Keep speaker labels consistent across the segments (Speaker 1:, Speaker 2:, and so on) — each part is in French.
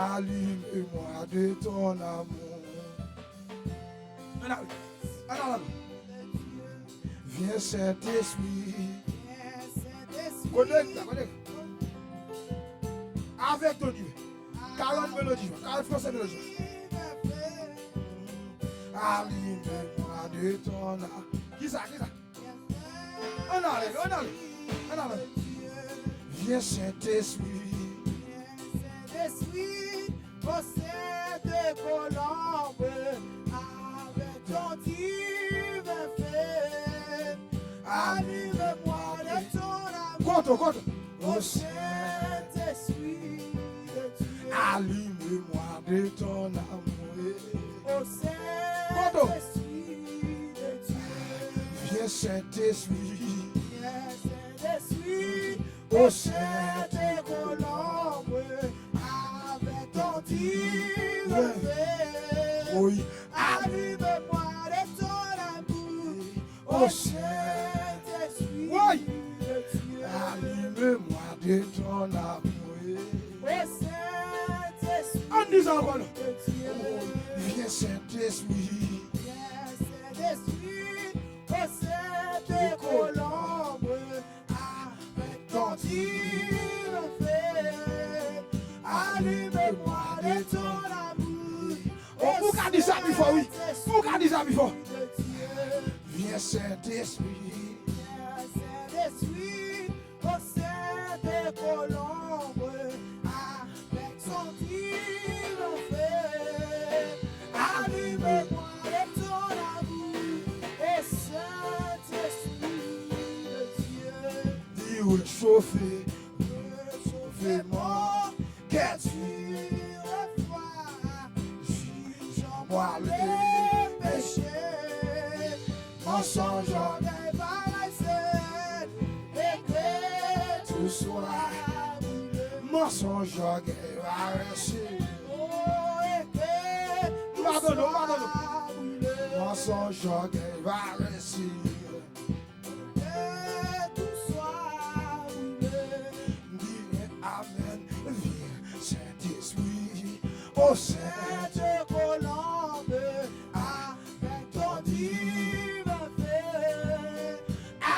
Speaker 1: Allume-moi de ton amour. Viens Saint-Esprit. Connecte. Avec ton Dieu. 40 mélodies. 40 français mélodies. Allume-moi de ton amour. Qui ça? On allait. Viens Saint-Esprit.
Speaker 2: Saint-Esprit, possède des colombes avec ton divin feu. Allume-moi de ton amour.
Speaker 1: Compte.
Speaker 2: Au Saint-Esprit de Dieu.
Speaker 1: Allume-moi de ton amour.
Speaker 2: Au Saint-Esprit de Dieu.
Speaker 1: Viens Saint-Esprit.
Speaker 2: Viens Saint-Esprit,
Speaker 1: Possède
Speaker 2: des colombes avec ton divin feu.
Speaker 1: Oui.
Speaker 2: Allume-moi de ton amour,
Speaker 1: Au
Speaker 2: au Saint-Esprit
Speaker 1: Oui.
Speaker 2: de Dieu.
Speaker 1: Allume-moi de ton amour.
Speaker 2: Au Saint-Esprit
Speaker 1: En disant encore.
Speaker 2: de Dieu.
Speaker 1: Viens Saint-Esprit.
Speaker 2: Viens Saint-Esprit, possède des colombes avec ton divin feu. Allume-moi de ton amour.
Speaker 1: Who can this happen before we? Who can this happen before?
Speaker 2: De Dieu.
Speaker 1: Viens Saint-Esprit.
Speaker 2: Viens Saint-Esprit, possède des colombes avec son divin feu. Allume-moi de ton amour, au Saint-Esprit de Dieu.
Speaker 1: Dis où chauffer.
Speaker 2: Chauffer mon cœur sur le froid. Juge-moi les péchés. Mensonge, orgueil, paresseux, et que tout soit brûlé.
Speaker 1: Mensonge, orgueil, arraché.
Speaker 2: Oh, et que tout
Speaker 1: Pardonne.
Speaker 2: soit brûlé.
Speaker 1: Mensonge, orgueil, arraché.
Speaker 2: Que tout soit brûlé.
Speaker 1: Dis Amen. Viens Saint-Esprit. Au Saint.
Speaker 2: Des colombes avec ton divin feu.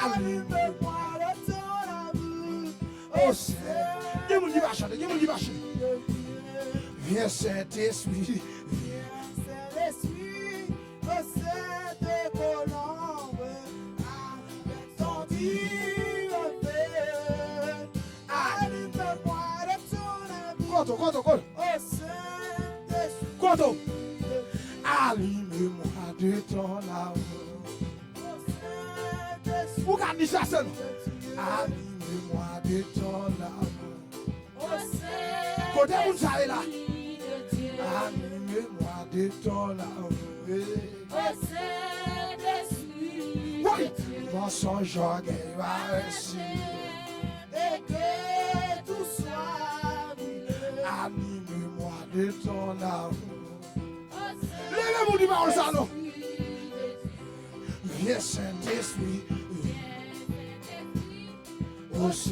Speaker 2: Allume-moi de ton amour,
Speaker 1: Au Saint. Dis-moi qui va chanter.
Speaker 2: de Dieu.
Speaker 1: Viens Saint-Esprit.
Speaker 2: Viens Saint-Esprit, possède des colombes avec ton divin feu. Allume-moi de ton amour,
Speaker 1: Compte.
Speaker 2: au Saint-Esprit
Speaker 1: Compte.
Speaker 2: de Dieu.
Speaker 1: Allume-moi de ton amour.
Speaker 2: Au Saint-Esprit
Speaker 1: Who can this happen?
Speaker 2: de Dieu.
Speaker 1: Allume-moi de ton amour.
Speaker 2: Au Saint-Esprit
Speaker 1: Côté où ça est là?
Speaker 2: de Dieu.
Speaker 1: Allume-moi de ton amour.
Speaker 2: Au Saint-Esprit
Speaker 1: Oui.
Speaker 2: de Dieu.
Speaker 1: Mensonge, orgueil, arraché.
Speaker 2: Et que tout soit brûlé.
Speaker 1: Allume-moi de ton amour.
Speaker 2: Au
Speaker 1: Levez-vous du parole ça, non?
Speaker 2: Saint-Esprit de Dieu.
Speaker 1: Viens Saint-Esprit. Au Saint.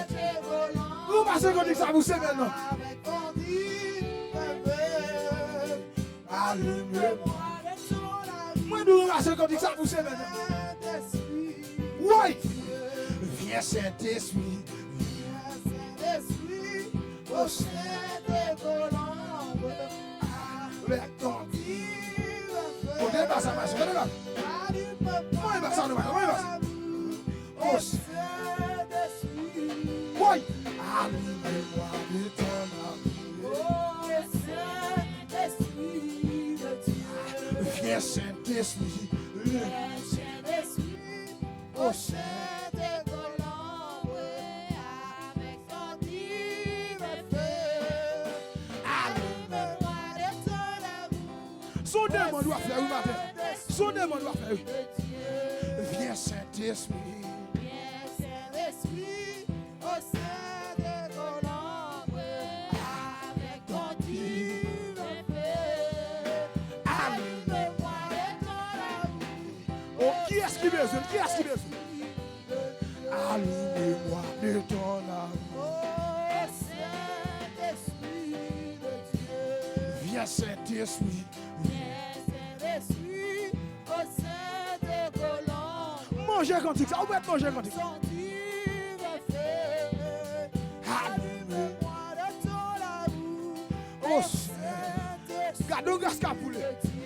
Speaker 2: Des volants
Speaker 1: Vous passez qu'on dit que ça vous sait maintenant.
Speaker 2: avec ton divin feu.
Speaker 1: Allume-moi.
Speaker 2: De ton amour,
Speaker 1: Moi, nous passez qu'on dit que ça vous sait maintenant.
Speaker 2: Saint-Esprit.
Speaker 1: Oui. Viens Saint-Esprit.
Speaker 2: Viens Saint-Esprit, possède des colombes avec ton divin feu.
Speaker 1: On dépasse ça, monsieur. Regardez là.
Speaker 2: Allume-moi
Speaker 1: Oui, bah, ça, nous va, oui, bah, ça.
Speaker 2: au Saint-Esprit.
Speaker 1: Oui. Allume-moi de ton amour.
Speaker 2: Au Saint-Esprit de Dieu.
Speaker 1: Viens Saint-Esprit.
Speaker 2: Viens Saint-Esprit, possède des colombes avec ton divin feu. Allume-moi de ton amour.
Speaker 1: Son démon doit faire, oui, matin. Son
Speaker 2: Saint-Esprit
Speaker 1: démon doit faire, oui.
Speaker 2: de Dieu.
Speaker 1: Viens Saint-Esprit.
Speaker 2: Viens Saint-Esprit, possède des colombes avec ton divin feu. Allume-moi de ton amour.
Speaker 1: Oh, qui est-ce qui besoin? Qui est-ce qui besoin? Allume-moi de ton amour.
Speaker 2: Oh, Saint-Esprit de Dieu.
Speaker 1: Viens Saint-Esprit.
Speaker 2: Viens Saint-Esprit, au sein de Colombes.
Speaker 1: Mangez cantique ça. Ou peut manger cantique.
Speaker 2: Son divin feu, allume-moi de ton amour.
Speaker 1: Oh,
Speaker 2: Saint-Esprit
Speaker 1: Gardons gascapoulé.
Speaker 2: de Dieu.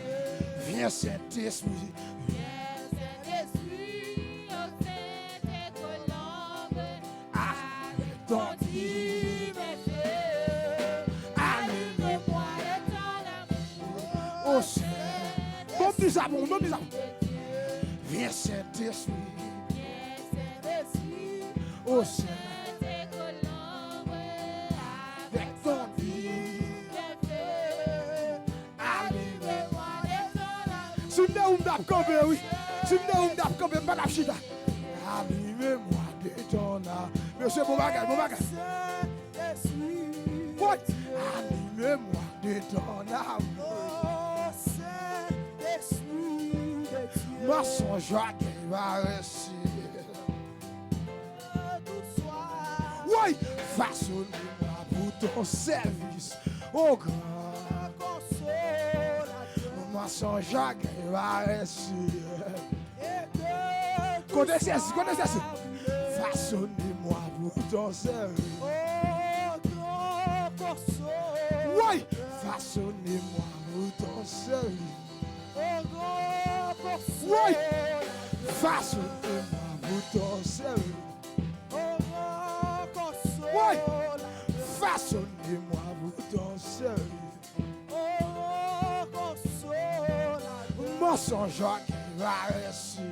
Speaker 1: Viens Saint-Esprit.
Speaker 2: Viens Saint-Esprit, au sein de Colombes. Avec ton divin feu, allume-moi de ton amour.
Speaker 1: Oh Seigneur. Bon petit savon, bon petit savon. Viens Saint-Esprit. Oh Seigneur. Avec ton si vous n'avez pas campé, oui. Si vous n'avez pas campé, pas la chita. Allumez-moi de ton âme. Monsieur, bon bagage, bon bagage. Oui. Allumez-moi de ton âme. Ma songe qui va rester. Oui. Façonne-moi pour ton service. Oh grand. Ma songe qui va rester. Connaissez, connaissez. Façonnez-moi pour ton service. Oui, façonnez-moi pour ton service. Oui, façonnez-moi pour ton service. Oui, façonnez-moi pour ton service. Mon songe qui va rester.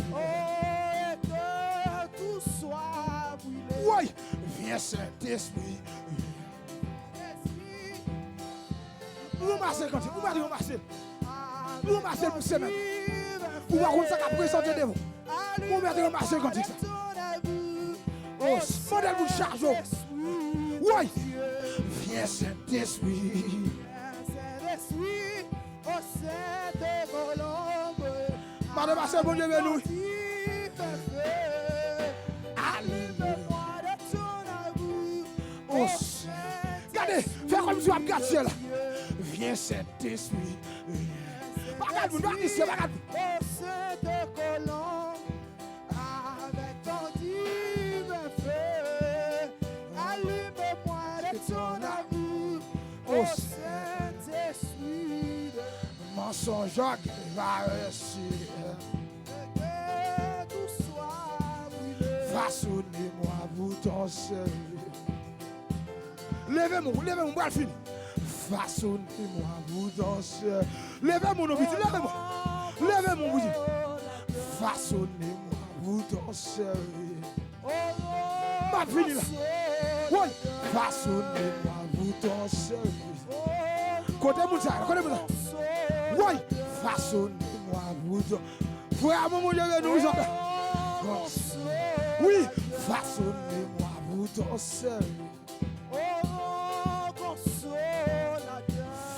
Speaker 1: Oui, viens Saint-Esprit. Vous marchez quand vous marchez, vous marchez. Vous marchez pour semaine. Vous voyez ça qui présenter de vous. Vous mettez marcher quand ça. Oh, modèle vous charge. Oui, viens Saint-Esprit. Madame Marcel, bon Dieu, nous. Oh, regardez, fais comme si vous regardez là. Viens Saint-Esprit. Regarde-vous, regarde ici, regarde.
Speaker 2: Au sein de Colombes, avec ton divin feu, allume-moi de ton amour.
Speaker 1: Oh,
Speaker 2: Au Saint-Esprit de
Speaker 1: Mensonge qui va rester.
Speaker 2: que tout soit brûlé.
Speaker 1: Façonnez-moi pour ton service. Levez-moi, levez-moi, moi fini. Façonnez-moi pour ton service. Levez-moi, non, vite, levez-moi. Levez-moi, vous dites. Façonnez-moi pour ton service. Ma fini là. Oui, façonnez-moi pour ton service. Côté Moussa, côté Moussa. Oui, façonnez-moi pour ton. Frère, mon Dieu, nous encore. Oui, façonnez-moi pour ton service.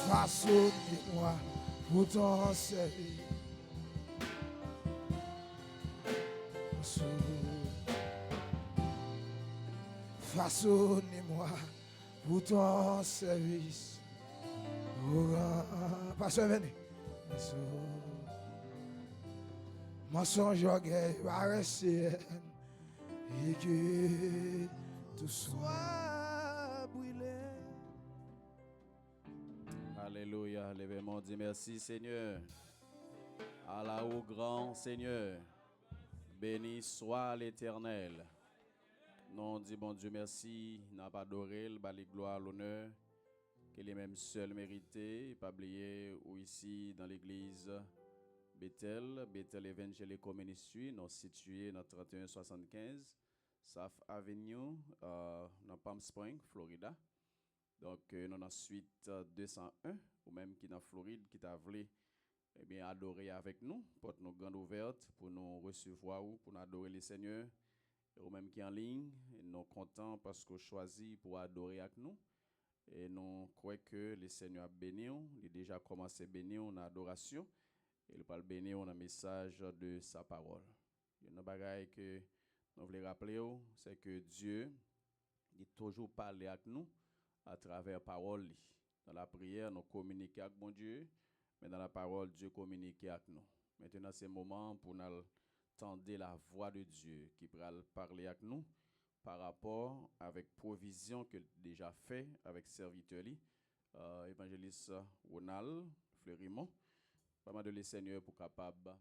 Speaker 1: Façonnez-moi pour ton service. Façonnez-moi pour ton service. Pasteur, venez. Mensonge va rester et que tout soit brûlé.
Speaker 3: Alléluia. Levez-moi, dit merci Seigneur. Allah au grand Seigneur. Béni soit l'Éternel. Non, dit bon Dieu merci. N'a pas adoré, le bali gloire, l'honneur. Qu'il est même seul mérité. Pas oublier ou ici dans l'église Bethel Evangelical Ministry, nous situé dans 3175 South Avenue, dans Palm Springs, Florida. Donc, nous avons suite 201, ou même qui dans Floride, qui t'a voulu eh bien, adorer avec nous, porte nos grandes ouvertes pour nous recevoir ou pour nous adorer le Seigneur. Ou même qui en ligne, nous sommes contents parce qu'on choisit pour adorer avec nous. Et nous croyons que le Seigneur a béni, il a déjà commencé à bénir en adoration. Et il va bénir un message de sa parole. Il y a une bagaille que nous voulons rappeler, c'est que Dieu il toujours parle avec nous à travers la parole. Dans la prière, nous communiquons avec bon Dieu, mais dans la parole, Dieu communique avec nous. Maintenant, c'est le moment pour nous tendre la voix de Dieu qui pourra parler avec nous par rapport avec provision que déjà fait avec serviteur évangéliste Ronald Fleurimont. Pas mal de les seigneurs pour capable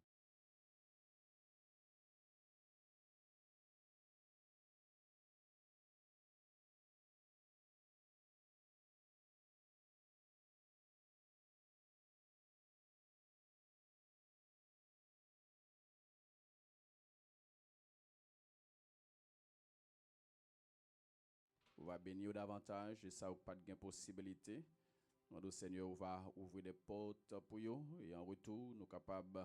Speaker 3: on va bénir davantage et ça ou pas de possibilité. Notre Seigneur va ouvrir des portes pour eux et en retour, nous sommes capables de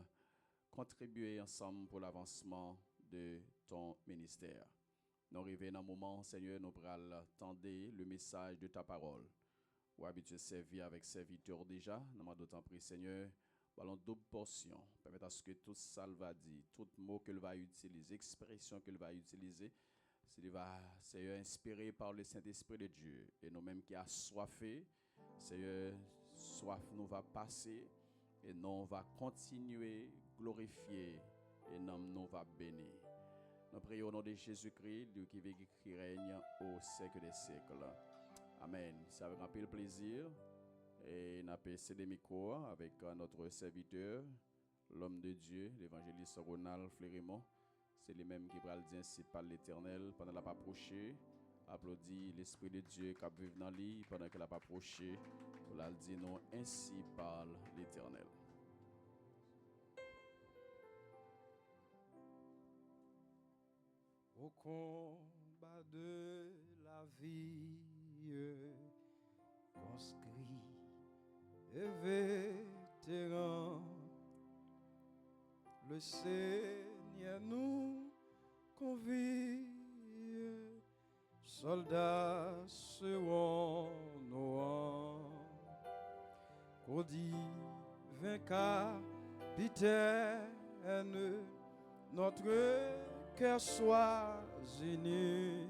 Speaker 3: contribuer ensemble pour l'avancement de ton ministère. Nous arrivons dans un moment, Seigneur, nous allons attendre le message de ta parole. Ou habitué à servir avec serviteur déjà, nous avons d'autant pris, Seigneur, ballon double portion. Permettez à ce que tout ça va dire, tout mot qu'il va utiliser, expression qu'il va utiliser, Seigneur, inspiré par le Saint-Esprit de Dieu. Et nous-mêmes qui assoiffés, Seigneur, soif nous va passer et nous va continuer glorifier et nous va bénir. Nous prions au nom de Jésus-Christ, Dieu qui vit et qui règne au siècle des siècles. Amen. C'est avec un peu de plaisir et nous avons cédé micro avec notre serviteur, l'homme de Dieu, l'évangéliste Ronald Fleurimont. C'est lui-même qui va le dire ainsi par l'Éternel pendant la approché. Applaudit l'Esprit de Dieu qui vit dans lui pendant qu'elle a approché. Pour la dire non ainsi par l'Éternel.
Speaker 2: Au combat de la vie, conscrit et vétéran, le Seigneur nous convie, soldats seront nos rangs, qu'au divin capitaine, notre cœur soit uni.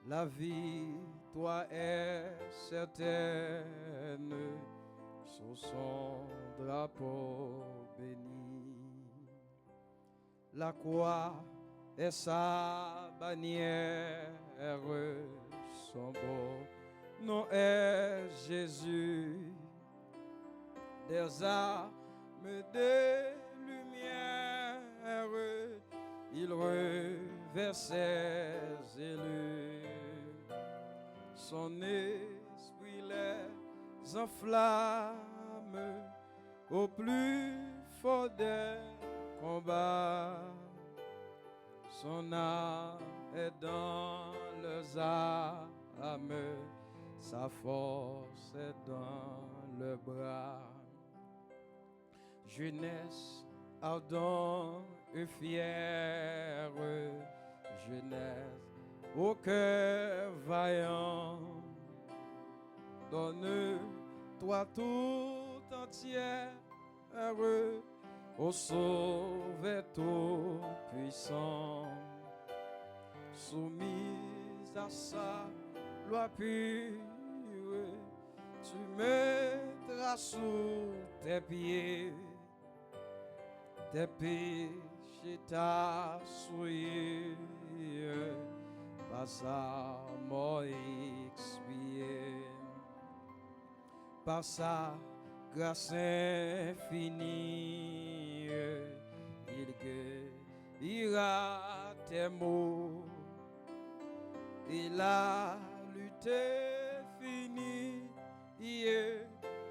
Speaker 2: La victoire est certaine sous son drapeau béni. La croix est sa bannière, son beau nom est Jésus. Des armes, des lumières, il revers ses élus. Son esprit les enflamme au plus fort des combats. Son âme est dans leurs âmes, sa force est dans le bras. Jeunesse ardent et fière, jeunesse au cœur vaillant, donne-toi tout entière au Sauveur tout puissant, soumise à sa loi pure, tu mettras sous tes pieds. Tes péchés t'a souillé, par sa mort expiée, par sa grâce infinie, il guérira tes maux, et la lutte est finie,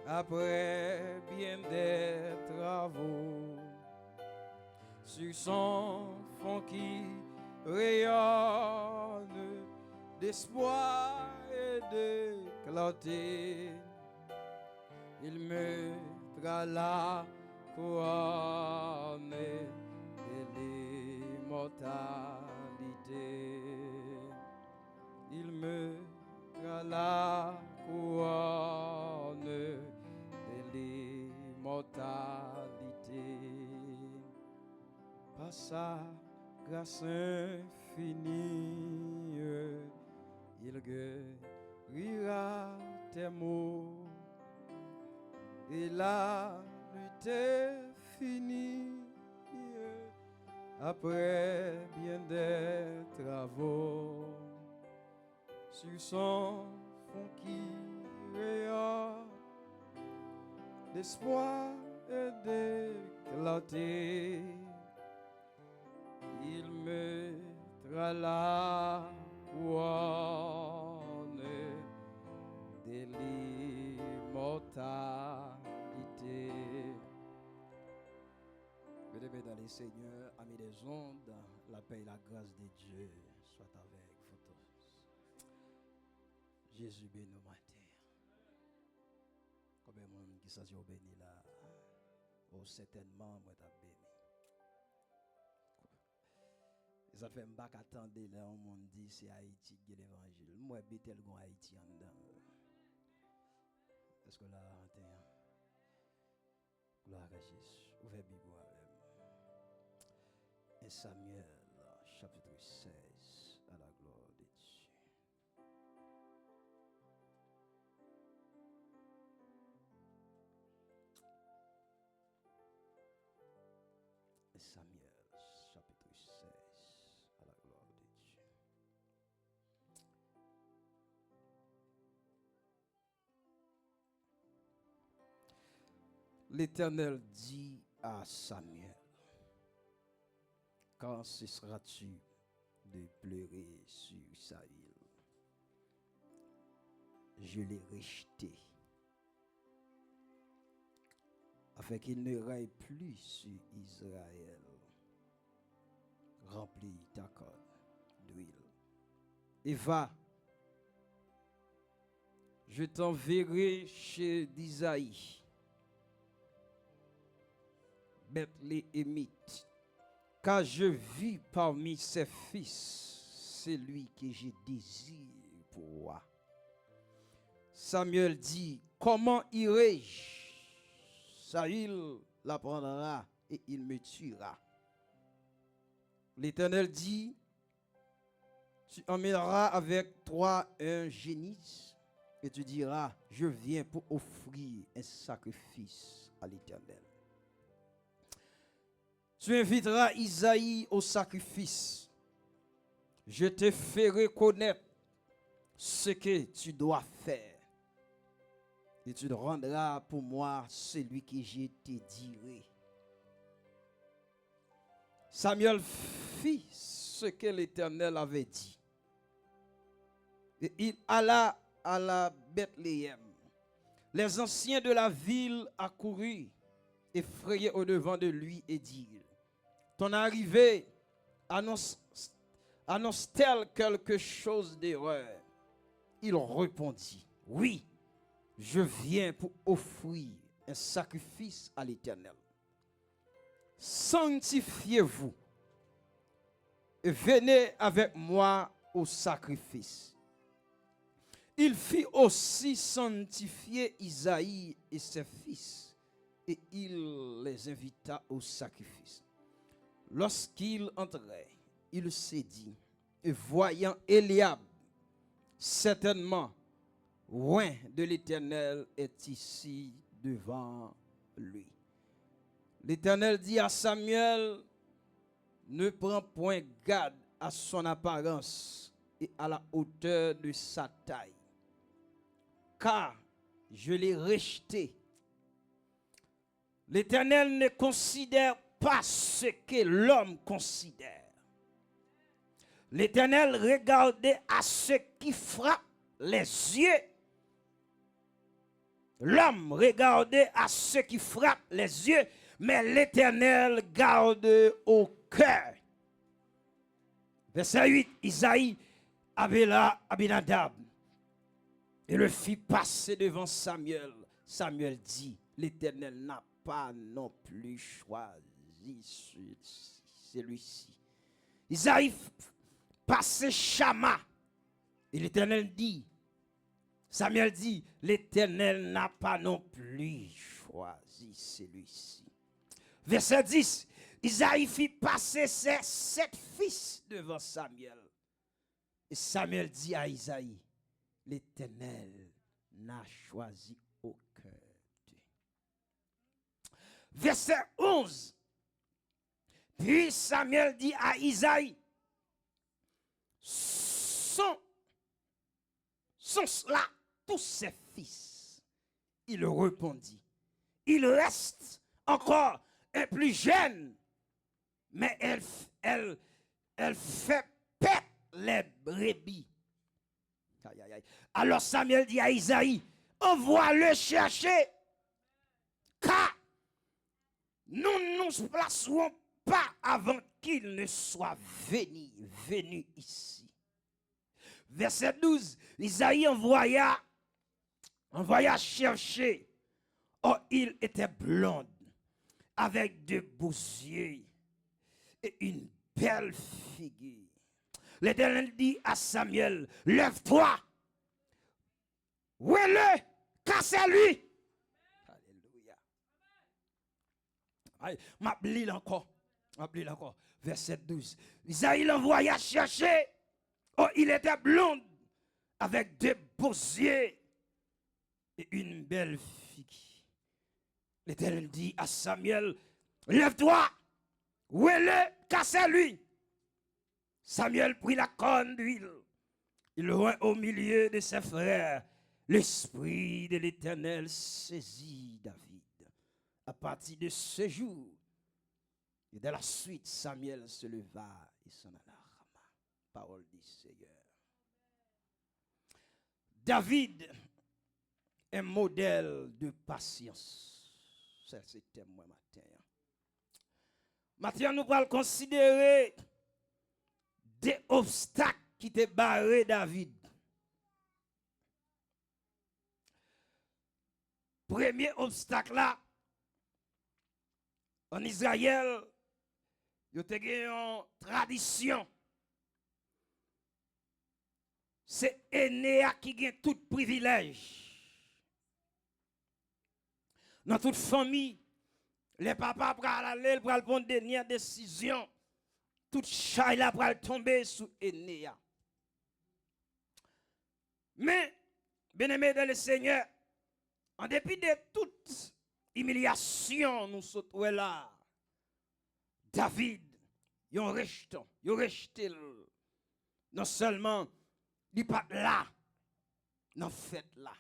Speaker 2: après bien des travaux. Sur son front qui rayonne d'espoir et de clarté, il mettra la couronne de l'immortalité. Il mettra la couronne de l'immortalité. Par sa grâce infinie, il guérira tes mots. Et la lutte est finie. Après bien des travaux. Sur son fond qui rayonne d'espoir et d'éclater, il mettra la couronne de l'immortalité. Bien-aimés dans les seigneurs, amis des ondes, la paix et la grâce de Dieu soit avec vous tous. Jésus bénit nos matin. Combien de monde qui s'agit béni là? Oh, certainement, moi t'as béni. Ça fait pas qu'attendre là, on monde dit c'est Haïti qui est l'évangile. Moi, bétel gon Haïti en dedans. Est-ce que là, gloire à Jésus. Ouvrez Bible avec. 1 Samuel, chapitre 16, à la gloire de Dieu. Samuel, chapitre 16, à la gloire de Dieu. L'Éternel dit à Samuel, quand cesseras-tu de pleurer sur Saül? Je l'ai rejeté, afin qu'il ne règne plus sur Israël. Remplis ta corne d'huile. Et va, je t'enverrai chez d'Isaïe, Bethléemite, car je vis parmi ses fils celui que je désire pour moi. Samuel dit, comment irai-je? Saül l'apprendra et il me tuera. L'Éternel dit, tu emmèneras avec toi un génisse et tu diras, je viens pour offrir un sacrifice à l'Éternel. Tu inviteras Isaïe au sacrifice. Je te ferai connaître ce que tu dois faire. Et tu rendras pour moi celui que je te dirai. Samuel fit ce que l'Éternel avait dit. Et il alla à la Bethléem. Les anciens de la ville accoururent, effrayés au-devant de lui, et dirent, ton arrivée annonce-t-elle quelque chose d'erreur? Il répondit, oui, je viens pour offrir un sacrifice à l'Éternel. Sanctifiez-vous et venez avec moi au sacrifice. Il fit aussi sanctifier Isaïe et ses fils, et il les invita au sacrifice. Lorsqu'il entrait, il se dit, et voyant Eliab, certainement, loin de l'Éternel est ici devant lui. L'Éternel dit à Samuel, ne prends point garde à son apparence et à la hauteur de sa taille, car je l'ai rejeté. L'Éternel ne considère pas ce que l'homme considère. L'Éternel regardait à ce qui frappe les yeux. L'homme regardait à ce qui frappe les yeux, mais l'Éternel garde au cœur. Verset 8, Isaïe appela Abinadab et le fit passer devant Samuel. Samuel dit, l'Éternel n'a pas non plus choisi celui-ci. Isaïe passait Chama. Et l'Éternel dit, Samuel dit, l'Éternel n'a pas non plus choisi celui-ci. Verset 10, Isaïe fit passer ses 7 fils devant Samuel. Et Samuel dit à Isaïe, l'Éternel n'a choisi aucun d'eux. Verset 11. Puis Samuel dit à Isaïe, sont cela tous ses fils? Il répondit, il reste encore un plus jeune, mais elle fait paître les brebis. Aïe, aïe, aïe. Alors Samuel dit à Isaïe, envoie-le chercher, car nous ne nous placerons pas avant qu'il ne soit venu ici. Verset 12, Isaïe envoya chercher. Oh, il était blond, avec de beaux yeux et une belle figure. L'Éternel dit à Samuel, lève-toi, oué-le, cassez-lui. Alléluia. M'appelle encore. Verset 12. Isaïe l'envoya chercher. Oh, il était blond, avec de beaux yeux et une belle figure. L'Éternel dit à Samuel, lève-toi, oué-le, cassez-lui. Samuel prit la corne d'huile. Il vint au milieu de ses frères. L'Esprit de l'Éternel saisit David. À partir de ce jour, et de la suite, Samuel se leva et s'en alla à Rama. Parole du Seigneur. David, un modèle de patience. Ça, c'était moi matin. Maintenant, nous allons considérer des obstacles qui te barré David. Premier obstacle là, en Israël, il y a une tradition. C'est Aîné qui a tout privilège. Dans toute famille, les papas prennent aller pour prendre des dernières décisions. Tout chat là pour tomber sous Aîné. Mais, bien-aimés dans le Seigneur, en dépit de toute humiliation, nous sommes là. David, il a rejeté. Non seulement, il n'est pas là, non fait là.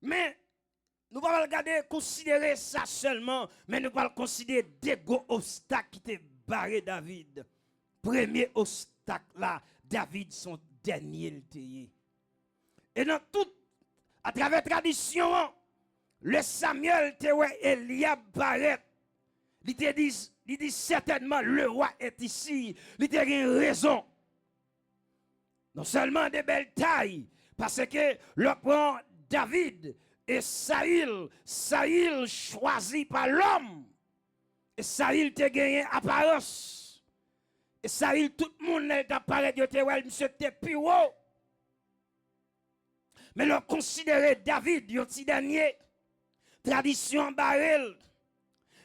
Speaker 2: Mais, nous ne pouvons pas regarder, considérer ça seulement, mais nous pouvons considérer des gros obstacles qui étaient barré David. Premier obstacle là, David son dernier le. Et dans tout, à travers la tradition, le Samuel te Eliab paraît. Il dit certainement le roi est ici. Il a une raison. Non seulement de belles tailles, parce que le prend David et Saül choisi par l'homme. Et Saül te gagné apparence. Et Saül, tout le monde est apparu, il te ouais, monsieur te plus haut. Mais le considérer David, il petit dernier, tradition baril.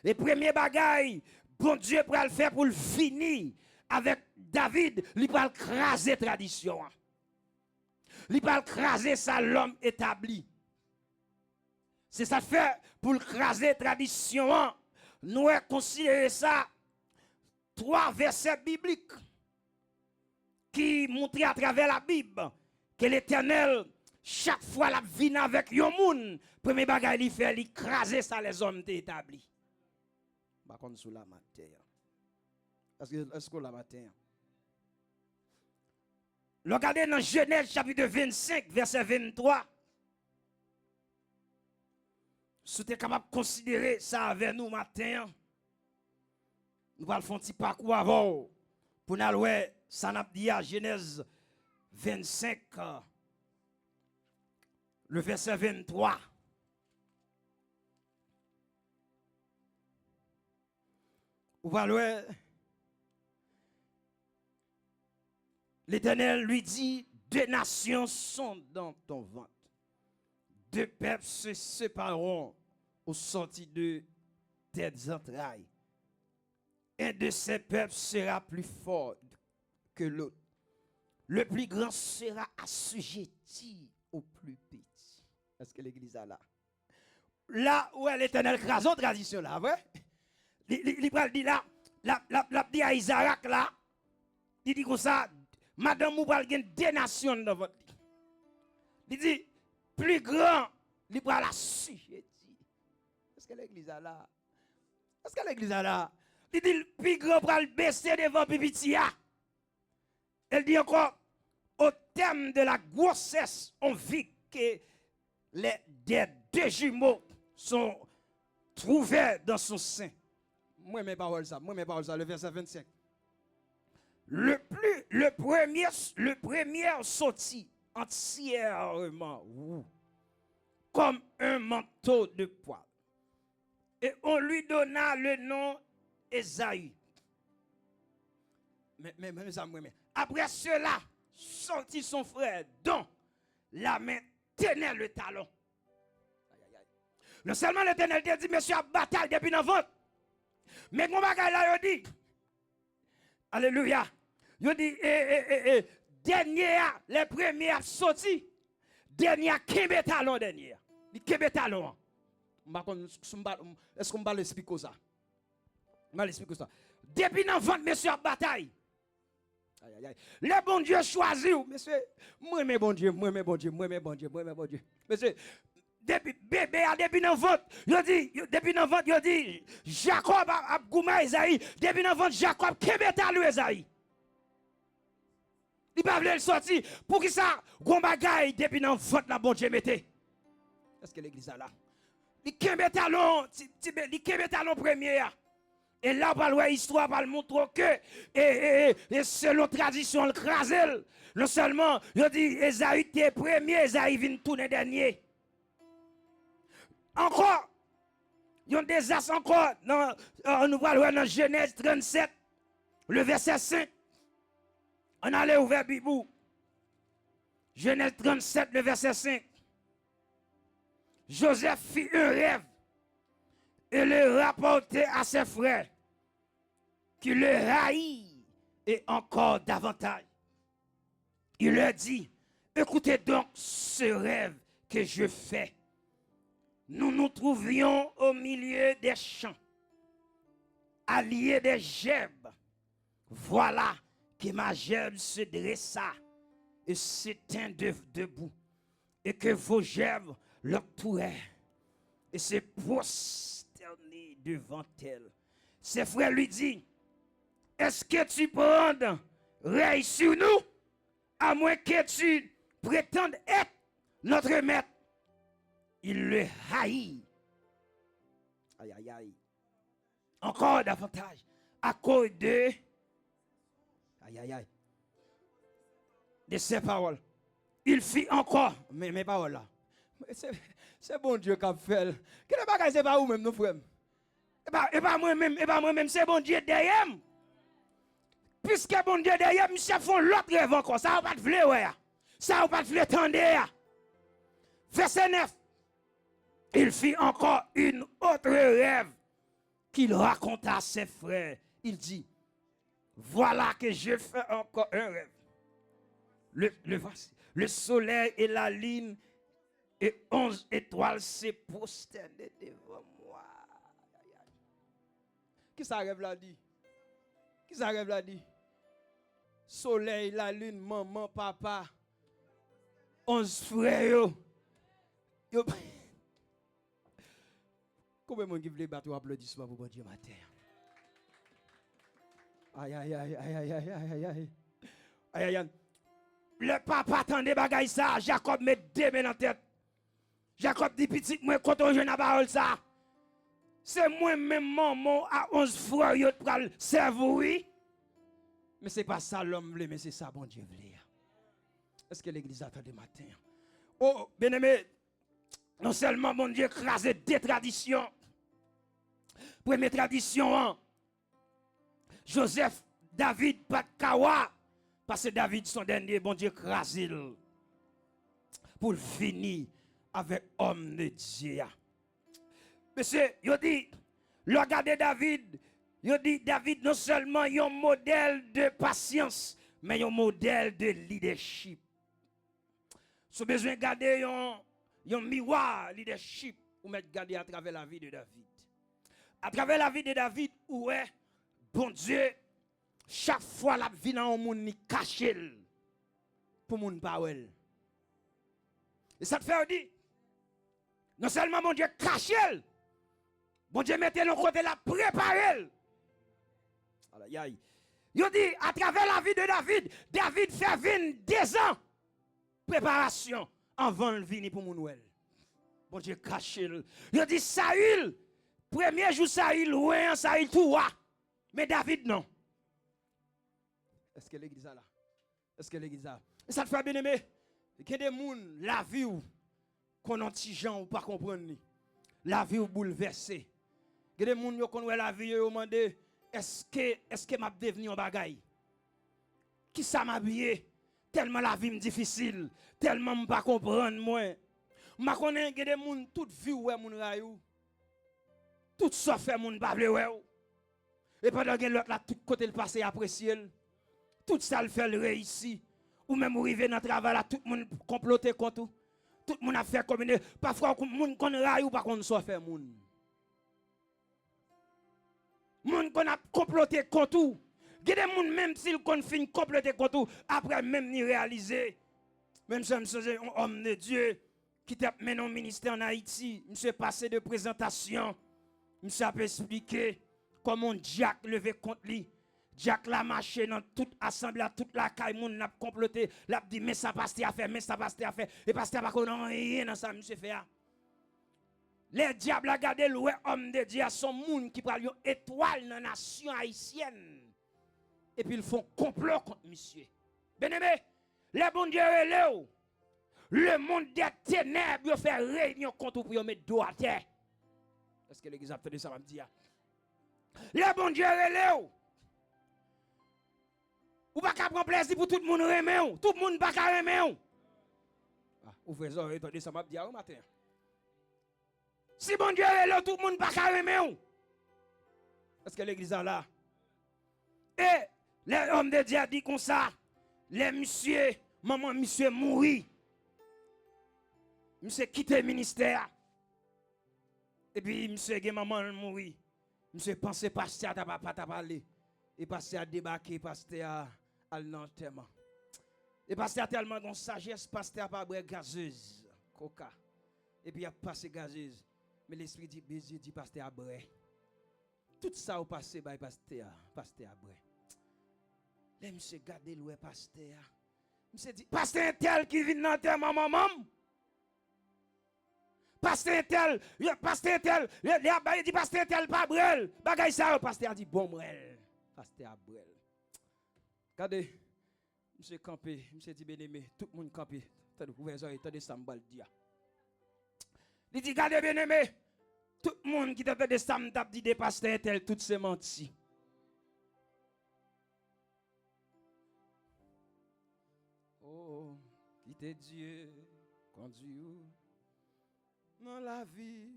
Speaker 2: Les premiers bagailles, bon Dieu pour le faire pour le finir avec David, il va craser tradition. Il va craser ça l'homme établi. C'est ça fait pour craser tradition. Nous considérons ça 3 versets bibliques qui montrent à travers la Bible que l'Éternel, chaque fois la vient avec yon moun, premier bagay il fait, il craser ça les hommes établis. Par contre, sous la matin. Est-ce que la matin? Regardez dans Genèse chapitre 25, verset 23. Si vous êtes capable de considérer ça avec nous matin, nous allons faire un petit parcours avant pour nous voir ça n'a dit à Genèse 25, le verset 23. Vous allez voir, l'Éternel lui dit, 2 nations sont dans ton ventre. 2 peuples se sépareront au sorti de tes entrailles. Un de ces peuples sera plus fort que l'autre. Le plus grand sera assujetti au plus petit. Est-ce que l'église a là? Là où est l'éternel crason tradition là, vrai? Il dit là, la dit à Isaac là, il dit comme ça, madame vous pral gen 2 nations dans votre vie. Il dit, plus grand, il pral la sujet. Est-ce que l'église a là? Est-ce que l'église a là? Il dit, le plus grand pral baisser devant pipitia. Elle dit encore, au terme de la grossesse, on vit que les 2 jumeaux sont trouvés dans son sein. Moi, mes paroles, ça, le verset 25. Le premier sortit entièrement comme un manteau de poil. Et on lui donna le nom Esaü. Mais, après cela, sortit son frère, dont la main tenait le talon. Non seulement l'Éternel te dit, monsieur, à bataille depuis dans votre. Mais mon bagage là, il dit, alléluia, il dit, dernier, les premiers sortis, dernier, kembe talon dernier. Il kembe talon. Est-ce qu'on va l'expliquer ça? On va l'expliquer ça. Depuis dans votre, monsieur, à bataille. Le bon Dieu choisit, monsieur, moi, mes bon Dieu. Monsieur, depuis bébé, depuis dans votre, il dit, Jacob a goumé Esaïe, depuis dans votre, Jacob, kembe talon Esaïe. Il va vouloir sortir. Pour qui ça? Gon bagay depuis dans votre la bon Dieu mettez. Est-ce que l'église a là? Il kembe talon, il kembe talon premier. Et là, par l'histoire, par le montrer que, et selon tradition, le crasel, non seulement, il dit, Esaïe était premier, Esaïe vient tourner dernier. Encore, il y a des as encore, nous parlons dans Genèse 37, le verset 5. On allait ouvrir Bibou. Genèse 37, le verset 5. Joseph fit un rêve et le rapportait à ses frères, qui le haït et encore davantage. Il leur dit, écoutez donc ce rêve que je fais. Nous nous trouvions au milieu des champs, alliés des gerbes. Voilà que ma gerbe se dressa et s'éteint debout, et que vos gerbes l'entouraient et se prosternaient devant elle. Ses frères lui disent, est-ce que tu prends règne sur nous, à moins que tu prétendes être notre maître? Il le haït. Aïe, aïe, aïe. Encore davantage, à cause de... Aïe, aïe, aïe. De ces paroles. Il fit encore, mais mes paroles là. C'est bon Dieu qui a fait. Quel bagage c'est pas vous même, nos frères? Et pas moi-même, c'est bon Dieu derrière. Puisque bon Dieu derrière, monsieur font l'autre rêve encore. Ça va pas te vouloir, ouais. Ça va pas te vouloir tendre. Verset 9. Il fit encore une autre rêve qu'il raconta à ses frères. Il dit, voilà que je fais encore un rêve. Le soleil et la lune et 11 étoiles se prosternaient devant moi. Qui ça rêve là dit? Qui ça rêve là dit? Soleil, la lune, maman, papa, 11 frères. Yo. Combien de monde qui veut battre applaudissements pour bon Dieu matin? Aïe, aïe, aïe, aïe, aïe, aïe, aïe, aïe. Aïe, aïe. Le papa attendait bagaille ça. Jacob met 2 mains en tête. Jacob dit petit, moi, quand on joue dans la parole ça, c'est moi-même, maman, à 11 frères, yo pral servir. Mais ce n'est pas ça l'homme voulait, mais c'est ça bon Dieu voulait. Est-ce que l'église attend le matin? Oh, bien-aimé, non seulement mon Dieu écrasé 2 traditions. Première tradition, hein? Joseph, David, pas de kawa. Parce que David, son dernier, bon Dieu écrasé. Pour finir avec homme de Dieu. Monsieur, il dit, regardez David. Il dit, David, non seulement un modèle de patience, mais un modèle de leadership. Si besoin de garder un miroir leadership, ou mettre garder à travers la vie de David. À travers la vie de David, où est, bon Dieu, chaque fois la vie dans un monde ni caché pour mon parole. Et ça te fait dire, non seulement mon Dieu caché, bon Dieu mettez le côté la préparé. Il dit, à travers la vie de David, David fait 22 ans préparation avant de venir pour mon Noël. Bon Dieu caché. Il dit, Saül, premier jour Saül, loin, Saül tout, mais David non. Est-ce que l'église a là? Est-ce que l'église a? Et ça te fait bien aimer? Il y a des gens, la vie ou, qu'on a petit gens ou pas comprendre. La vie ou bouleversée. Il y a des gens qui connaissent la vie, ils demandent, est-ce que m'a devenu un bagaille? Qui ça m'a habillé? Tellement la vie est difficile, tellement je pas comprendre moi. Je connais des gens toute vie ouais mon rayou. Tout ça fait mon pas ouais. Et pendant que l'autre là tout côté le passé apprécier. Tout ça le fait le réussir. Ou même arriver dans le travail là tout le monde comploter contre tout. Tout le monde a fait comme parfois moun connaît rayou pas qu'on soit fait moun. Moun qu'on a comploté contre tout. Il y a des gens, même s'ils confient comploter contre tout, après même ni réaliser. Même si je un homme de Dieu qui t'a mené au ministère en Haïti, je suis passé de présentation, je suis expliqué comment Jack levé contre lui. Jack l'a marché dans toute assemblée, toute la caille, moun n'a comploté, l'a dit mais ça passe à faire, mais ça passe à faire, et pasteur pas qu'on rien dans ça monsieur fait. Les diables a gardé le homme de Dieu à son monde qui prend une étoile dans la nation haïtienne. Et puis ils font complot contre monsieur. Bien-aimé, les bons dieux relèvent. Le monde des ténèbres, ils fait réunion contre pour mettre dos à terre. Est-ce que l'église a fait ça, va me dire? Les bons dieux relèvent. Ou pas qu'à prendre plaisir pour tout le monde remet. Tout le monde pas qu'à remet. Ou faites ça, attendez, ça m'a dit au matin. Si bon Dieu est là, tout le monde pas qu'à remet. Est-ce que l'église est là? Et les hommes de Dieu disent comme ça. Les monsieur, maman, monsieur mourit. Monsieur quitte le ministère. Et puis, monsieur maman mourit. Monsieur pense pasteur à pas parler. Et pasteur a débarqué, pasteur à l'enterrement. Et pasteur a tellement de sagesse, pasteur a pas boire gazeuse, coca. Et puis il a passé gazeuse. Mais l'esprit dit, Bézier dit, pasteur a boire. Tout ça au passé, pasteur a boire. Là, monsieur gardé le pasteur. Monsieur dit, pasteur tel qui vient dans l'enterrement, maman. Pasteur tel, il dit pasteur tel pas brel. Bagay ça, pasteur a dit bon brel. Pasteur a brel. Regardez, monsieur campé, monsieur dit bien-aimé, tout le monde campé. Attendez ça me dia. Il dit regardez bien-aimé, tout le monde qui t'a fait des sam t'a dit des pasteurs tel tout c'est menti. Oh, qui te Dieu conduit dans la vie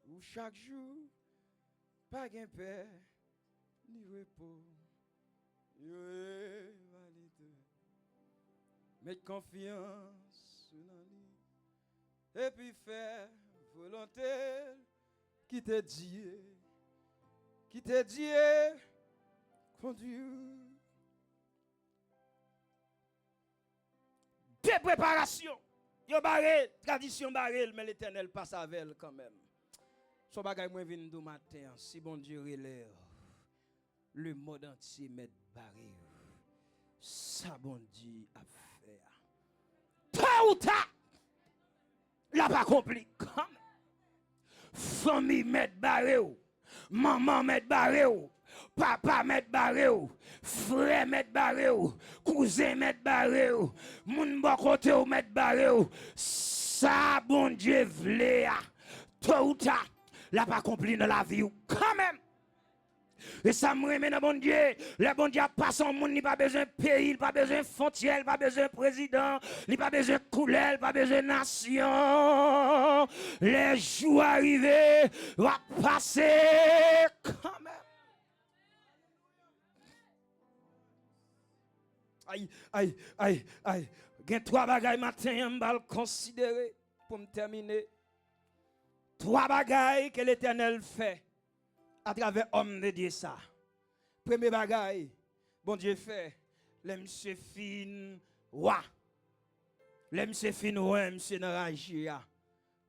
Speaker 2: où chaque jour pas gain paix ni repos. Mettre confiance dans lui et puis faire volonté qui te dit conduire. Des préparations. Yo barré, tradition barré, mais l'Éternel passe avec elle quand même. Son bagay moi vinn du matin, si bon Dieu relève, le monde entier met barré. Ça bon Dieu a fait. Tôt ou tard, la pas compliqué. Famille met barré, maman met barré, papa met barré, frère met barré, cousin met barré, moun bon côté met barré. Ça bon Dieu vle, tôt ou tard, la pas accompli dans la vie quand même. Et ça me remet dans bon Dieu. Le bon Dieu pas son monde, il pas besoin de pays, il pas besoin de frontières, il pas besoin de président, il pas besoin de couleur, il pas besoin de nation. Les jours arrivés vont passer quand même. Aïe. Gen 3 bagailles matin, on va considérer pour me terminer. 3 bagailles que l'Éternel fait à travers l'homme de Dieu ça. Premier bagaille, bon Dieu fait, les monsieur fin roi. Les monsieur fin roi, monsieur dans rajia.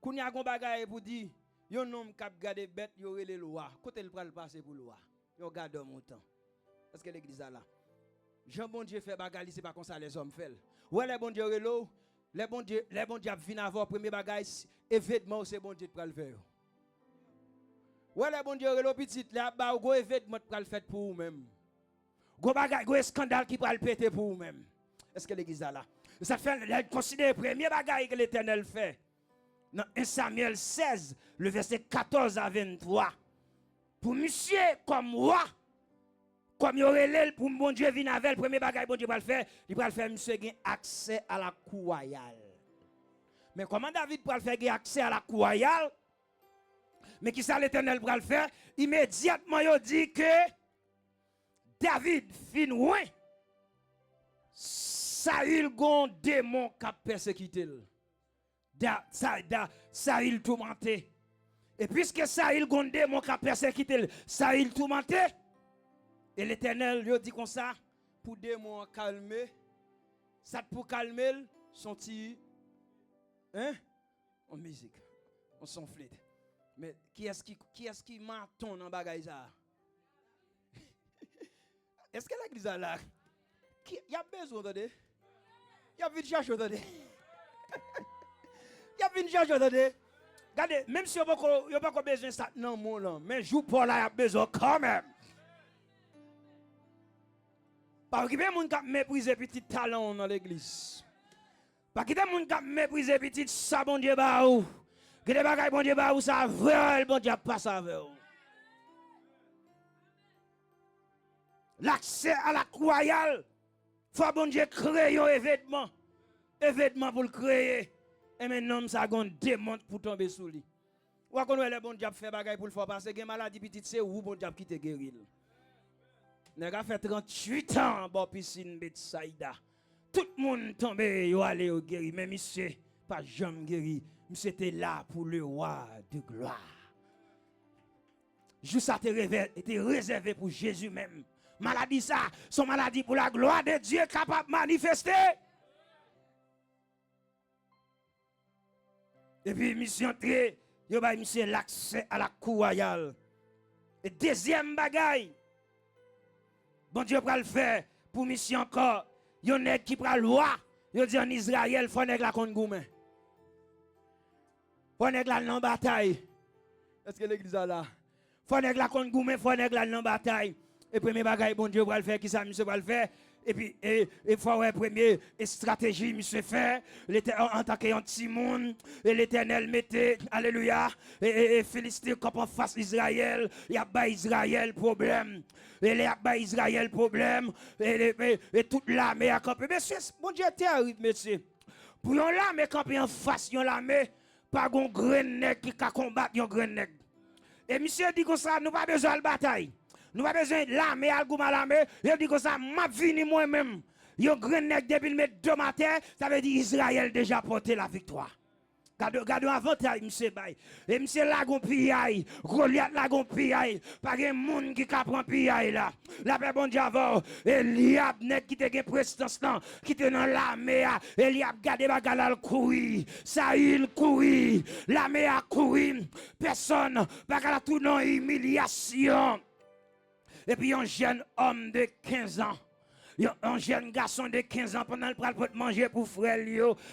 Speaker 2: Quand y a un bagaille pour dire, yon homme qui a gardé bête, yon relé loi. Côté le pral passer pour loi. Yon garde mon temps. Est-ce que l'église a là? Jean bon Dieu fait bagaille, c'est pas comme ça les hommes font. Ouais les bon Dieu relo, les bon Dieu viennent avoir premier bagaille, événement c'est bon Dieu pour le faire. Ouais les bon Dieu relo petit là ba go événement pour le faire pour vous même. Go bagaille, go scandale qui pour le péter pour vous même. Est-ce que l'église a là? Ça fait considérer premier bagaille que l'Éternel fait. Dans 1 Samuel 16, le verset 14 à 23. Pour monsieur comme roi, comme il aurait l'aile pour bon Dieu venir avec le premier bagage bon Dieu va le faire, il va le faire monsieur gain accès à la cour royale. Mais comment David va le faire accès à la cour royale? Mais qui ça l'Éternel va le faire? Immédiatement il dit que David fin loin. Saül gon démon qui a persécuté. Saül tourmenté. Et puisque Saül gon démon qui a persécuté, Saül tourmenté. Et l'Éternel lui dit comme ça, pour démon calmer, ça pour calmer, son petit, hein, en musique, on s'en flûte. Mais qui est-ce qui m'attend dans bagaille ça? Est-ce que l'église a là? Il y a besoin de il y a une charge de il y a une charge de regardez, même si il n'y a pas besoin de ça, non, mon nom, mais joue pour là, il y a besoin quand même. Parce que les gens qui méprisent petit talent dans l'église. Parce que les gens qui méprisent petit ça, bon Dieu, bah ou. Que les bagailles, bon Dieu, bah ou, ça veut, bon Dieu, pas ça veut. L'accès à la royale, faut bon Dieu créer un événement. Événement pour le créer. Et maintenant, ça a un démon pour tomber sous lui. Ou qu'on le bon Dieu fait bagaille pour le faire passer, que maladie petite, c'est où bon Dieu qui te guérit. Nèg a fait 38 ans dans piscine Betsaïda. Tout le monde tombé, yo allé au guéri, mais monsieur pas jamais guéri. Monsieur était là pour le roi de gloire. Juste ça était réservé pour Jésus même. Maladie ça, son maladie pour la gloire de Dieu capable de manifester. Et puis mission très, yo ba monsieur l'accès à la cour royale. Et deuxième bagaille, bon Dieu va le faire pour mission encore. Yon nèg qui prend loi, yo dit en Israël faut nèg la contre goumen. Faut nèg la dans bataille. Est-ce que l'église a là? Faut nèg la contre goumen, faut nèg la dans bataille. Et premier bagaille bon Dieu va le faire qui ça monsieur va le faire. Et puis il faut ouais première stratégie monsieur fait en tant qu'un petit monde et l'Éternel mettait alléluia et Philistin comme en face Israël, il y a pas Israël problème. Et il y a pas Israël problème et toute l'armée a campé. Monsieur bon Dieu terrible monsieur. Pour yon l'armée camper en face yon l'armée pas gon grenade qui ka combattre yon grenade. Et monsieur dit comme ça nous pas besoin de bataille. Nous pas besoin de l'armée, l'armée. Il dit que ça, m'a vini moi-même. Yon grenade depuis le 2 matin, ça veut dire Israël déjà porté la victoire. Gardons avant monsieur Bay. Et monsieur Lagon Piaille, Goliath Lagon Piaille, pas de monde qui prend Piaille là. La paix bon Dieu avant, Eliab qui te gen prestance là, qui te dans l'armée, Eliab gade bagalal courir, Saül courir, l'armée a courir, personne bagala tout dans humiliation. Et puis un jeune homme de 15 ans, un jeune garçon de 15 ans, pendant le pral pour manger pour frère,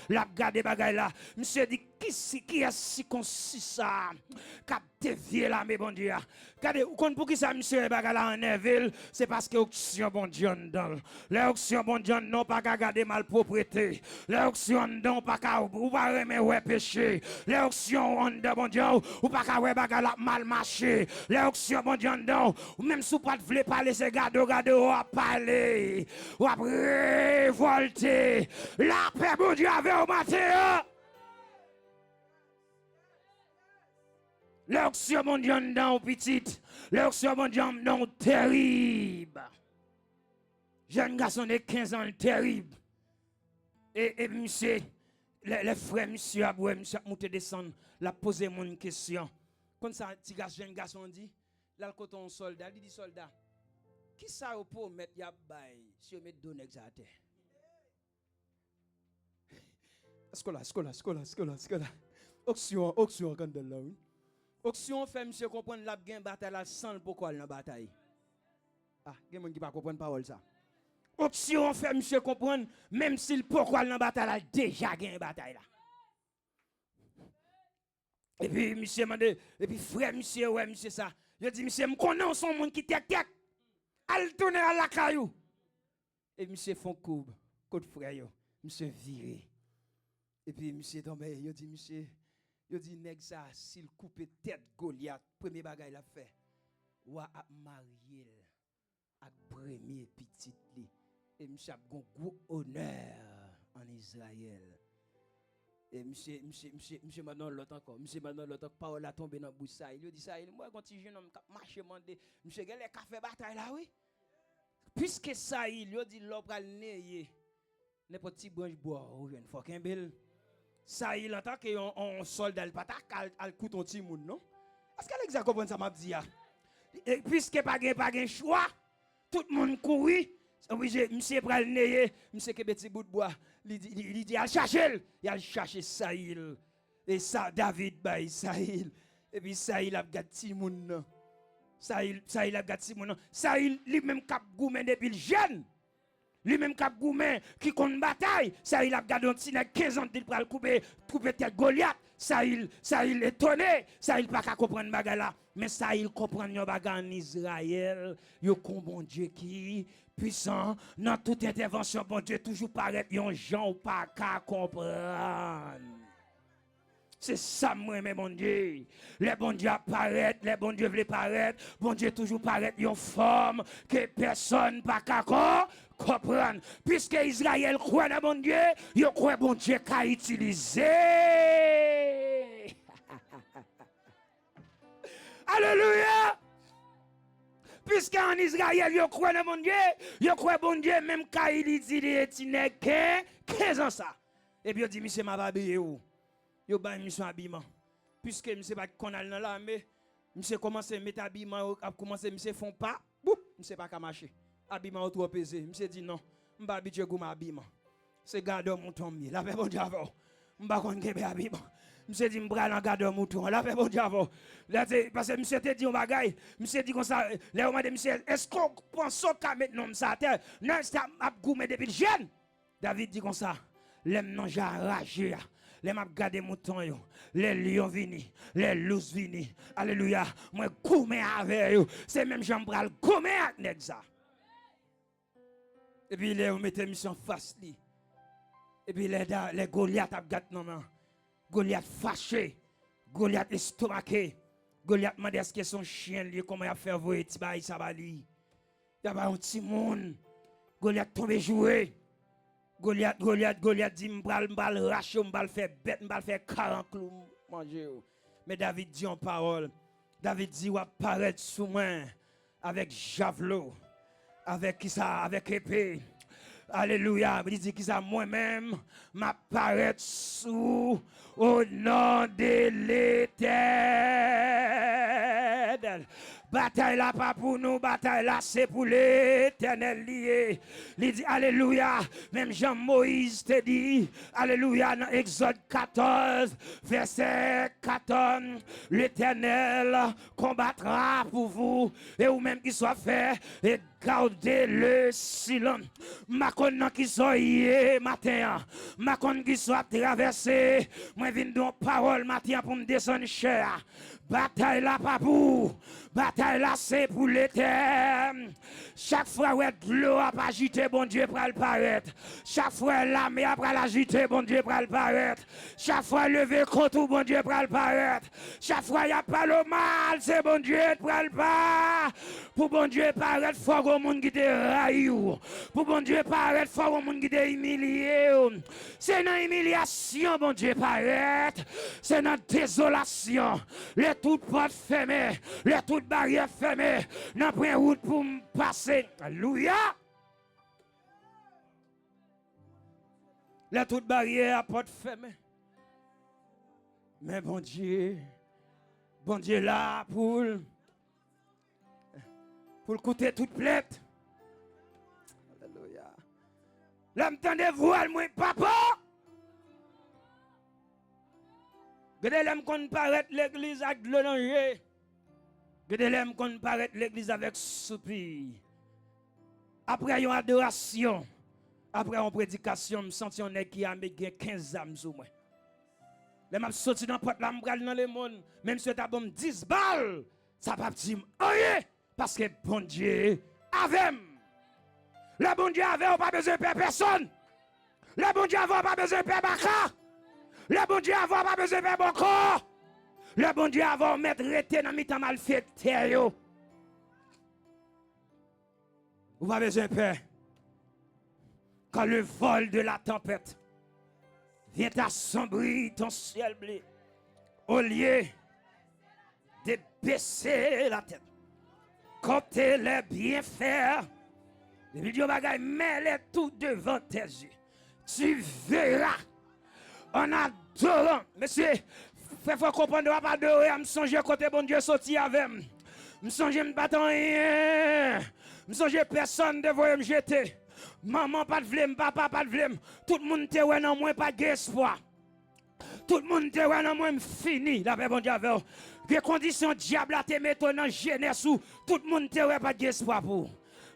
Speaker 2: l'a gardé bagay là. Monsieur dit, qui est si concis ça? Cap dévié là, mes bon Dieu. Regardez, pour qui ça, monsieur bagay là en Neville? C'est parce que l'auction bon Dieu dans. L'auction bon Dieu non pas qu'à garder mal propriété. L'auction non pas qu'à ou pas remettre ouais péché. L'auction on de bon Dieu ou pas qu'à ouais bagay là mal marché. L'auction bon Dieu non ou même si pas de parler, c'est garde ou à parler. Ou à révolter. La paix bon Dieu avait au matin. L'auction mondiale dans petite, l'auction mondiale dans terrible. Jeune garçon de 15 ans terrible. Et monsieur, les frères, monsieur, monsieur, monter descendre, la poser mon question. Comme ça, petit jeune garçon dit, là, le coton soldat, il dit soldat, qui ça pour mettre ya bail, si on met deux nègres à terre? Scola. Auction, quand de là, oui. Auction fait monsieur comprendre la gain bataille la sans pourquoi dans bataille. Ah, il y a des gens qui ne comprennent pas ça. Auction fait monsieur comprendre même s'il pourquoi dans bataille la déjà gain bataille là. Et puis monsieur mande et puis frère monsieur ouais monsieur ça. Je dis monsieur me connais son monde qui tek al tourner à la caillou. Et monsieur font coup de frère yo. Monsieur viré. Et puis monsieur tombé, il dit monsieur, il dit nèg ça s'il coupe tête Goliath, premier bagage il a fait. Ou a marié avec premier petit li. Et monsieur a un gros honneur en Israël. Et monsieur maintenant l'autre encore, monsieur maintenant l'autre parole a tombé dans bouche ça. Il dit ça, moi quand tu jeune homme marcher mandé, monsieur gars les café bataille là oui. Puisque ça il dit l'homme pral neye n'importe petit branche bois ou jeune faut qu'un bel ça il entend que on soldat pas al coûte un petit monde non est-ce qu'elle exact comprendre ça m'a dit et puisque pas gain choix tout le monde courir obligé monsieur pral neye monsieur que petit bout de bois il dit al chercher Saïl et ça David bay Saïl et puis Saïl a gâté petit monde Saïl a gâté petit monde Saïl lui-même cap goumen depuis le jeune lui-même cap goumen qui compte bataille Saïl a gardé un petit 15 ans il pral couper tête Goliath Saïl étonné Saïl pas qu'à comprendre bagarre là mais Saïl comprend yon bagarre en Israël yo kon bon Dieu qui puissant dans toute intervention bon Dieu toujours paraît yon gens pas qu'à comprendre. C'est ça, moi, mes bon Dieu. Les bon Dieu apparaissent, les bon Dieu veulent paraître, bon Dieu toujours paraît en forme que personne pas qu'à comprendre. Puisque Israël croit dans bon Dieu, il croit bon Dieu qu'a utilisé. Alléluia. Puisque en Israël, il croit dans bon Dieu, il croit bon Dieu même qu'a utilisé 15 ans ça. Et puis il dit, monsieur m'a babé où? Yo ba mission habillement puisque monsieur pas qu'on a dans l'armée monsieur commence à mettre habillement a commencé monsieur font pas boup monsieur pas ka marcher habillement trop pesé monsieur dit non m'pa habitué gouma habillement c'est garder mouton mieux la paix bon Dieu avant m'pa kon kebe habillement monsieur dit m'bral en garder mouton la paix bon Dieu avant parce que monsieur te dit on bagaille monsieur dit comme ça là on m'a dit monsieur est-ce qu'on pense qu'à mettre nom ça terre non ça a goumé depuis jeune David dit comme ça l'aime non j'ai enragé les m'a gardé mouton yo, les lions vini, les loups vini. Alléluia. Moi goumé avec yo, c'est même Jean bral goumé avec nèg ça. Et puis les mettez mission face li. Et puis les Goliath a gâté non. Goliath fâché, Goliath estomaqué. Goliath m'a dit est-ce que son chien li comment il a fait voyer ti bail ça bali. Y a pas un petit monde. Goliath tombé jouer. Goliath dit m'bral rache m'bral faire bête m'bral faire 40 clous manger. Mais David dit en parole. David dit va paraître sous moi avec javelot avec qui ça avec épée. Alléluia, il dit qui ça moi-même m'apparaître sous au nom de l'Éternel. Bataille là pas pour nous, bataille là c'est pour l'Éternel lié. Il dit alléluia, même Jean-Moïse te dit alléluia dans Exode 14 verset 14, l'Éternel combattra pour vous et vous même qui soit fait et gardez le silence. Ma connant qui soit hier matin, ma connant qui soit traversé, moi viens donc parole matin pour me descendre cher. Bataille là pas pour, bataille là c'est pour l'éternel. Chaque fois où l'eau a pas agité, bon Dieu pour le paraître. Chaque fois l'armée a pas l'agité, bon Dieu pour le paraître. Chaque fois lever contre bon Dieu pour le paraître. Chaque fois y a pas le mal, c'est bon Dieu pour le paraître. Pour bon Dieu paraître, faut que monde qui te raille. Pour bon Dieu paraître, faut que monde qui te humilié. C'est dans humiliation bon Dieu paraître. C'est dans désolation. Les toutes portes fermées, les toutes barrières fermées, n'a pas route pour me passer. Alléluia. Les toutes barrières à porte fermée. Mais bon Dieu là pour coûter toute plainte. Alléluia. Là, m'tendez-vous, moi, papa? Gade l'aime qu'on paraît l'église avec le danger. Gade l'aime qu'on paraît l'église avec soupir. Après une adoration, après une prédication, je me sens un nèg qui a 15 âmes sur moi. Les m'a sorti dans la porte là, m'bral dans le monde, même si t'as bon 10 balles, ça va pas dire rien parce que bon Dieu avec. Le bon Dieu avec, on pas besoin de faire personne. Le bon Dieu avec, on pas besoin de faire baka. Le bon Dieu avant pas besoin de faire bon corps. Le bon Dieu avant mettre rete dans mi-temps mal fait terre. Vous pas besoin de peur. Quand le vol de la tempête vient assombrir ton ciel bleu, au lieu de baisser la tête, compter les bienfaits, les Dieu bagaille, mets-les tout devant tes yeux. Tu verras. En adorant, monsieur, il faut comprendre, on va pas adorer, je me songe côté bon Dieu sorti avec moi. Je me songe, je ne pas rien. Je me songe, personne ne devrait me jeter. Maman pas de vlem, papa pas de vlem. Tout le monde te ouais non moins pas d'espoir. Tout le monde te ouais non moins fini. La paix bon Dieu avec. Que condition diable a te mettre dans jeunesse où tout le monde te ouais pas d'espoir pour.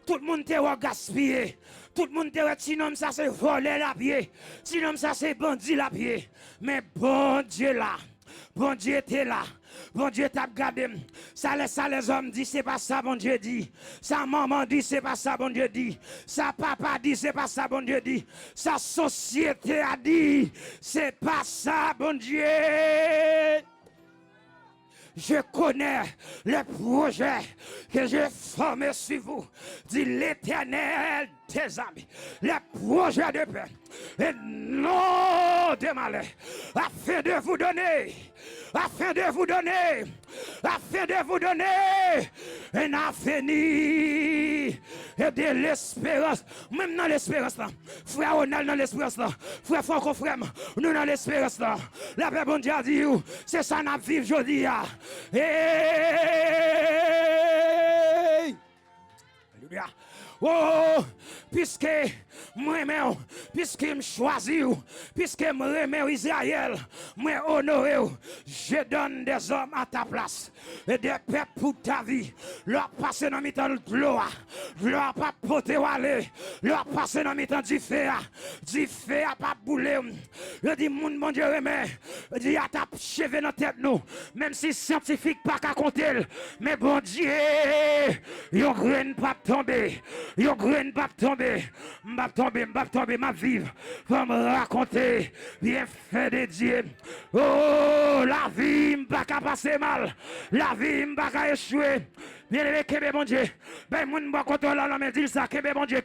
Speaker 2: Tout le monde te ouais gaspiller. Tout le monde te ouais sinon ça c'est voler la pied. Sinon ça c'est bandit la pied. Mais bon Dieu là. Bon Dieu était là. Bon Dieu t'a gardé. Ça les hommes dit c'est pas ça bon Dieu dit. Sa maman dit c'est pas ça bon Dieu dit. Sa papa dit c'est pas ça bon Dieu dit. Sa société a dit c'est pas ça bon Dieu. Je connais le projet que j'ai formé sur vous, dit l'Éternel des armées. Le projet de paix et non de malheur, afin de vous donner un avenir et de l'espérance. Même dans l'espérance là, frère Ronald dans l'espérance là, frère Franco frère, nous dans l'espérance là. La paix bon Dieu a dit, c'est ça nous vivons aujourd'hui. Hey! Alléluia. Oh, puisque moi-même, puisque je choisis, puisque je remets Israël, moi honore, je donne des hommes à ta place et des peuples pour ta vie. Leur passer dans mi-temps de gloire, leur pas porter aller, leur passer dans mi-temps du feu à pas bouler. Je dis, mon Dieu remet, je dis, à ta cheveux dans tête nous, même si scientifique pas qu'à compter, mais bon Dieu, yon graine pas tomber. Yon graine pas tomber, m'a tomber, ma vivre, pour me raconter bien fait de Dieu. Oh, la vie m'a pas passer mal, la vie m'a pas échouer. Bien aimé, kebe bon Dieu, ben moun m'a contrôle là, mais dis ça, kebe bon Dieu,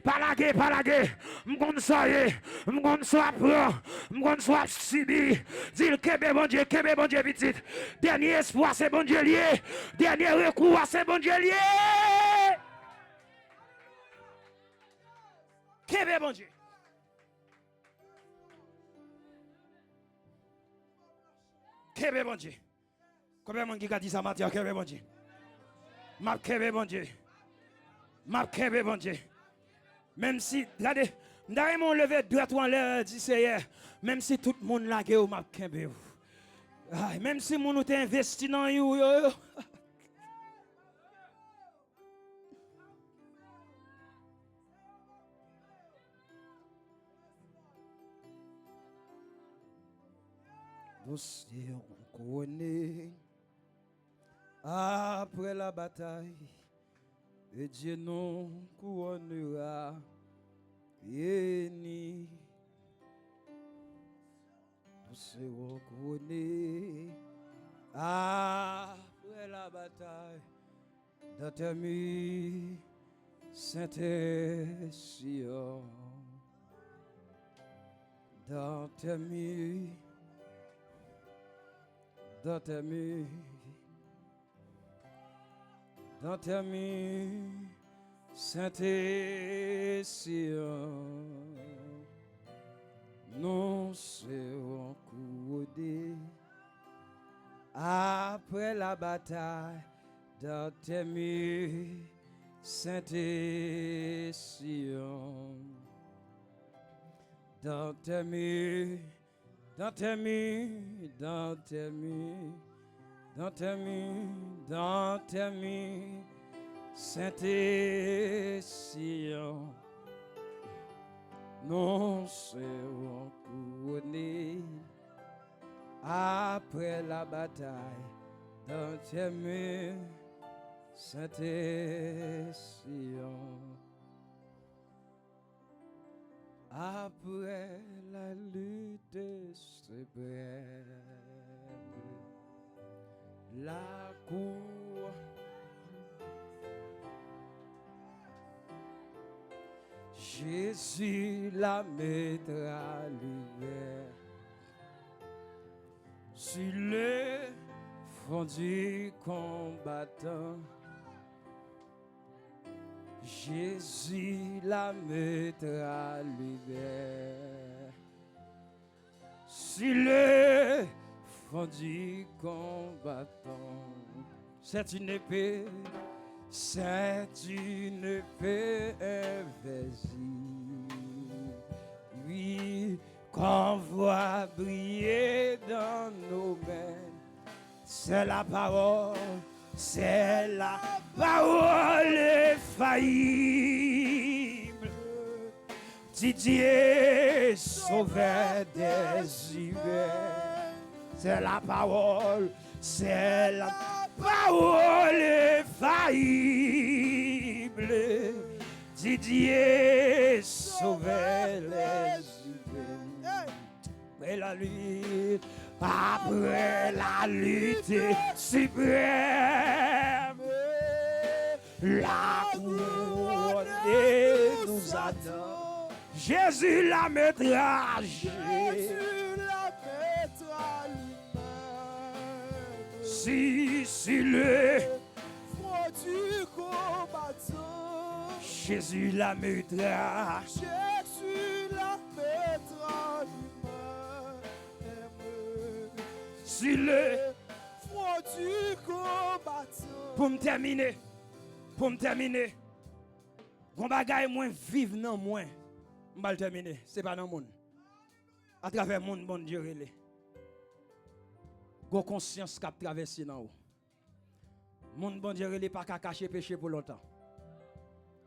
Speaker 2: pas la guerre, m'gon soyez, m'gon soit prend, m'gon soit subi, dis kebe bon Dieu, petit. Dernier espoir, c'est bon Dieu lié, dernier recours, c'est bon Dieu lié. Kebe bon Dieu. Kebe bon Dieu. Combien de monde qui a dit ça matin? Kebe bon Dieu. M'a kebe bon Dieu. M'a kebe bon Dieu. Même si, regardez, d'ailleurs mon levé droit en l'air dit c'est même si tout le monde l'a gué m'a kebe. Même si mon nous investi dans yo. Nous serons couronnés après la bataille et Dieu nous couronnera bénis. Nous serons couronnés après la bataille dans ta nuit Saint-Sion, dans ta nuit. Dans ta main, Saint-Sion, nous serons couronnés après la bataille dans tes murs, Saint-Sion. Dans tes murs, dans tes murs, dans tes murs, dans tes murs, dans tes murs, Saint-Sion. Nous serons couronnés après la bataille dans tes murs, Saint-Sion. Après la lutte suprême, la cour. Jésus la mettra l'hiver sur le front du combattant. Jésus la mettra l'hiver sur le front du combattant. C'est une épée. C'est une épée invisible, oui, qu'on voit briller dans nos mains. C'est la parole infaillible. Didier sauveur des hivers. C'est la parole infaillible. Didier sauvait les humains. Après la lutte suprême, la couronne nous attend. Jésus la mettra. Jésus la mettra lui-même. Si le front du combattant, Jésus la mettra. Jésus la mettra lui-même. Si le front du combattant. Pour me terminer, mon bagay moins vive non moins. Je vais terminer, c'est pas dans le monde. À travers le monde, bon Dieu relé. Go conscience qui a traversé dans haut. Mon bon Dieu relé pas qu'à cacher péché pour longtemps.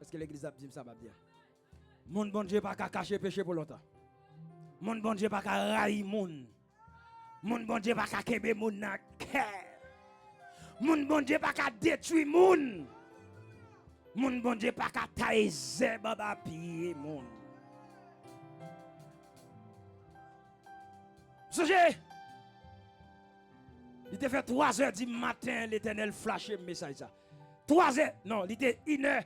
Speaker 2: Est-ce que l'église a dit ça va bien? Mon bon Dieu pas qu'à cacher péché pour longtemps. Mon bon Dieu pas qu'à railler moun. Mon bon Dieu pas qu'à kebe moun nan cœur. Mon bon Dieu pas qu'à détruire moun. Mon bon Dieu pas qu'à tailler baba pied moun. Songez, il était fait 3 heures du matin, l'Éternel flashait le message. 3 heures, non, il était 1 heure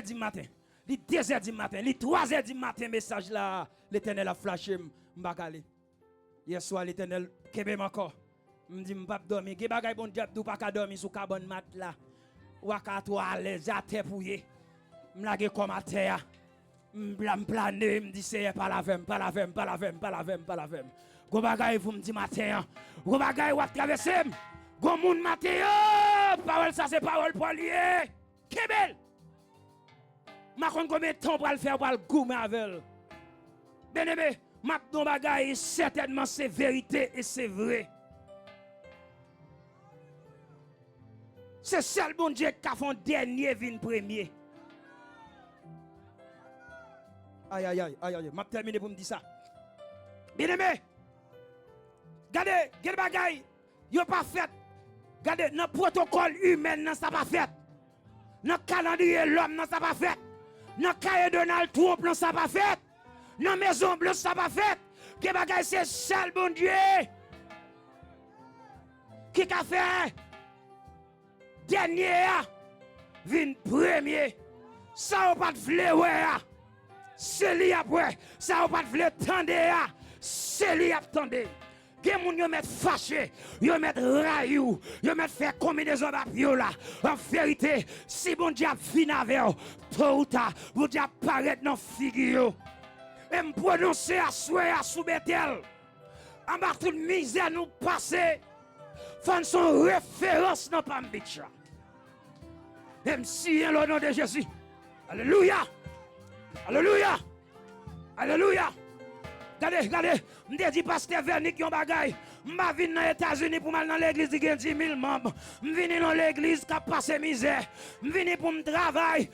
Speaker 2: du matin. Il était 2 heures du matin. Il était 3 heures du matin, message là, l'Éternel a flashé m'bakale. Hier soir, l'Éternel, kebe encore. Me dit, m'pap dormir. Ge bagay bon diable, pas qu'à dormir sous carbone mat là. Ou à à l'aise, à terre pouillé. M'lage comme à terre. M'planer, me dit, c'est pas la vem. Go bagay vous me dit matin, go bagay ou traverser, go moun matin, parole ça c'est parole pour lier. Kebel. Ma kon combien de temps pour le faire pour le goumer avec. Bien-aimé, ma ton bagay certainement c'est vérité et c'est vrai. C'est seul bon Dieu qui a fait dernier vin premier. Aïe, m'a terminé pour me dire ça. Bien-aimé, regardez, quel bagay, yo pas fait. Regardez, dans le protocole humain, non, ça pas fait. Dans le calendrier l'homme, non, ça pas fait. Dans le cahier Donald Trump, non, ça pas fait. Dans la Maison Blanche, ça pas fait. Quel bagay, c'est seul bon Dieu. Qui a fait dernier, vin premier. Ça ou pas de vle, c'est li après. Ça ou pas de vle, tande, c'est li attendez. Gen moun yo met fâché, yo met rayou, yo met fait combinaison d'apio là. En vérité, si bon Dieu fin avec tôt ou tard, bon Dieu apparaît dans figure. Et me prononcer à souhait à sous Bethel. En bas toute misère nous passer. Fan son référence dans Palm Beach. Et me signe le nom de Jésus. Alléluia. Alléluia. Alléluia. Regardez, je dis pasteur Vernick yon bagay. Je viens dans les États-Unis pour aller dans l'église qui a 10 000 membres. Je viens dans l'église qui a passé misère. Je viens pour me travailler.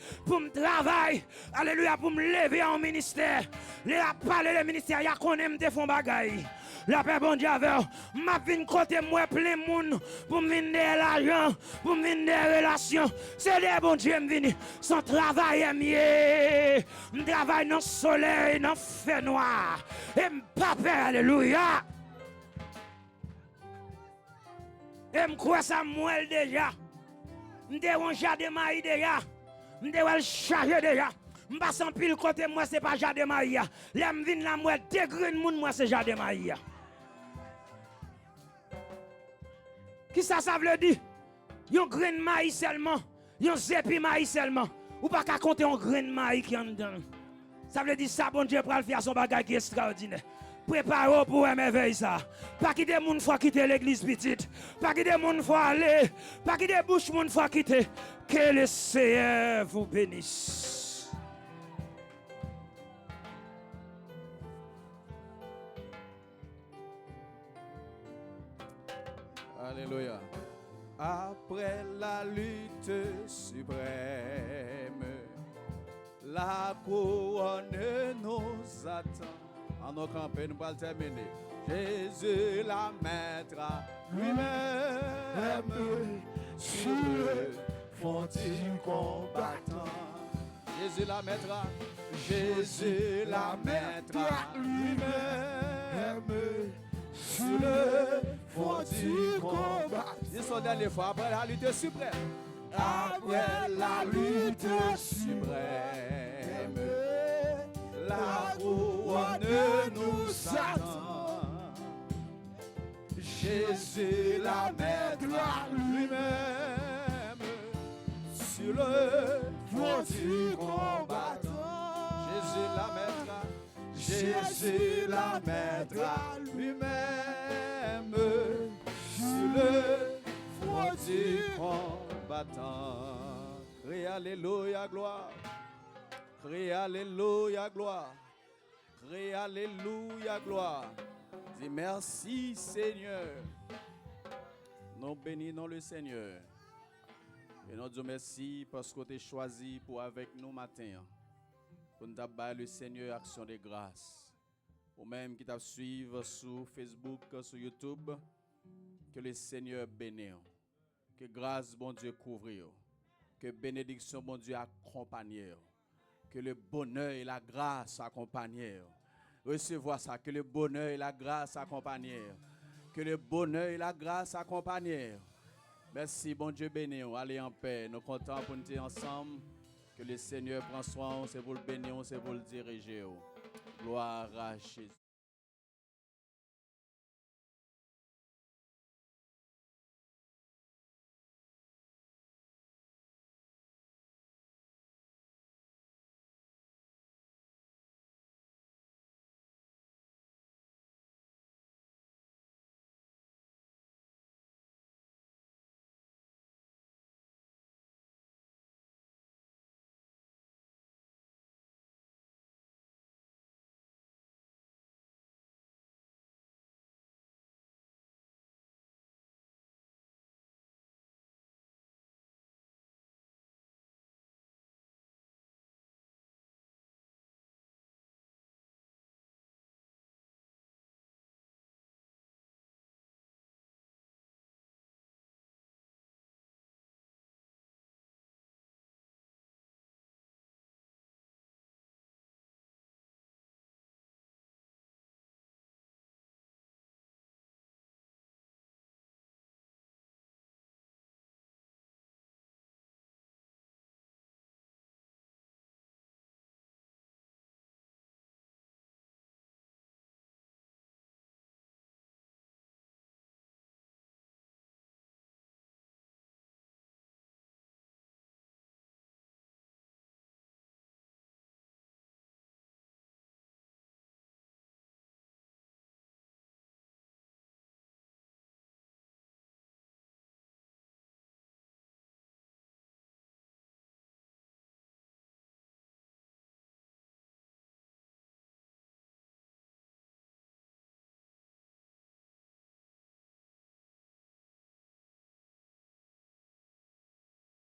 Speaker 2: Alléluia, pour me lever en ministère. Les a parlé le ministère, il y a qu'on aime te font bagay. La paix bon Dieu avec. Je viens côté moi plein monde pour me venir l'argent, pour me venir des relations. C'est des bon Dieu me venir sans travail mieux. Je travaille dans le soleil, dans le feu noir. Et me pape, alléluia. Et je crois ça moi déjà. Je suis un jardin de maïs déjà. Je suis chargé déjà. Je passe en pile côté moi, ce n'est pas jardin de maïs. Là, je viens là, moi, dégrune moun, moi, c'est jardin de maïs. Qui ça veut dire? Yon grain de maïs seulement. Yon zépi maïs seulement. Ou pas qu'à compter un grain de maïs qui en dedans. Ça veut dire ça, bon Dieu, pour faire son bagage qui est extraordinaire. Préparez-vous pour un merveille ça. Pas quitter moun faut quitter l'église petite. Pas quitter moun faut aller. Pas quitter bouche moun faut quitter. Que le Seigneur vous bénisse.
Speaker 3: Alléluia. Après la lutte suprême, la couronne nous attend. En nos campagnes, nous allons terminer. Jésus la mettra lui-même sur le front du combattant. Jésus la mettra. Jésus la mettra lui-même sur le front du combattant. Dis son dernière fois, après la lutte suprême. Après la lutte suprême, la couronne nous attend. Jésus la mettra lui-même sur le front du combattant. Jésus la mettra. Jésus la mettra lui-même sur le front du combattant. Crie alléluia, gloire. Crie alléluia, gloire. Crie alléluia, gloire. Dis merci, Seigneur. Nous bénissons le Seigneur. Et nous disons merci parce que tu as choisi pour avec nous matin. Pour nous avoir le Seigneur action de grâce. Ou même qui t'a suivi sur Facebook, sur YouTube. Que le Seigneur bénisse. Que grâce, bon Dieu, couvre. Que bénédiction, bon Dieu, accompagne. Que le bonheur et la grâce accompagnent. Recevoir ça. Que le bonheur et la grâce accompagnent. Que le bonheur et la grâce accompagnent. Merci, bon Dieu béni. Allez en paix. Nous sommes contents pour nous être ensemble. Que le Seigneur prend soin. C'est pour le bénir, c'est pour le diriger. Gloire à Jésus.